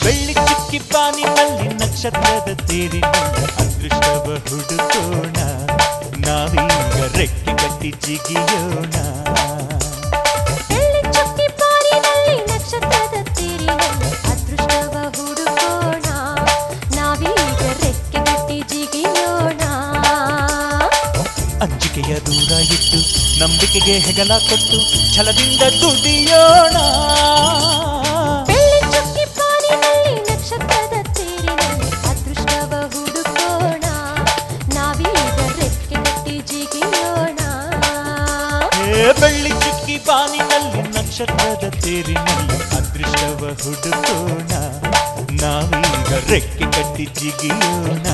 ಬೆಳ್ಳಿ ಚುಕ್ಕಿ ಬಾನಿನಲ್ಲಿ ನಕ್ಷತ್ರದ ತೇರಿನಿಂದ ಅದೃಷ್ಟವ ಹುಡುಕೋಣ ನಾವೀಗ ರೆಕ್ಕೆ ಕಟ್ಟಿ ಜಿಗಿಯೋಣ ಬೆಳ್ಳಿ ಚುಕ್ಕಿ ಬಾನಿನಲ್ಲಿ ನಕ್ಷತ್ರದ ತೇರಿನಿಂದ ಅದೃಷ್ಟವ ಹುಡುಕೋಣ ನಾವೀಗ ರೆಕ್ಕೆ ಕಟ್ಟಿ ಜಿಗಿಯೋಣ ಅಂಜಿಕೆಯ ದೂರ ಇಟ್ಟು ನಂಬಿಕೆಗೆ ಹೆಗಲ ಕೊಟ್ಟು ಛಲದಿಂದ ದುಡಿಯೋಣ ಬೆಳ್ಳಿ ಚುಕ್ಕಿ ಬಾನಿನಲ್ಲಿ ನಕ್ಷತ್ರದ ತೇರಿನಲ್ಲಿ ಅದೃಷ್ಟವ ಹುಡುಕೋಣ ನಾವೀಗ ರೆಕ್ಕೆ ಕಟ್ಟಿ ಜಿಗಿಯೋಣ ಬೆಳ್ಳಿ ಚುಕ್ಕಿ ಬಾನಿನಲ್ಲಿ ನಕ್ಷತ್ರದ ತೇರಿನಲ್ಲಿ ಅದೃಷ್ಟವ ಹುಡುಕೋಣ ನಾವೀಗ ರೆಕ್ಕೆ ಕಟ್ಟಿ ಜಿಗಿಯೋಣ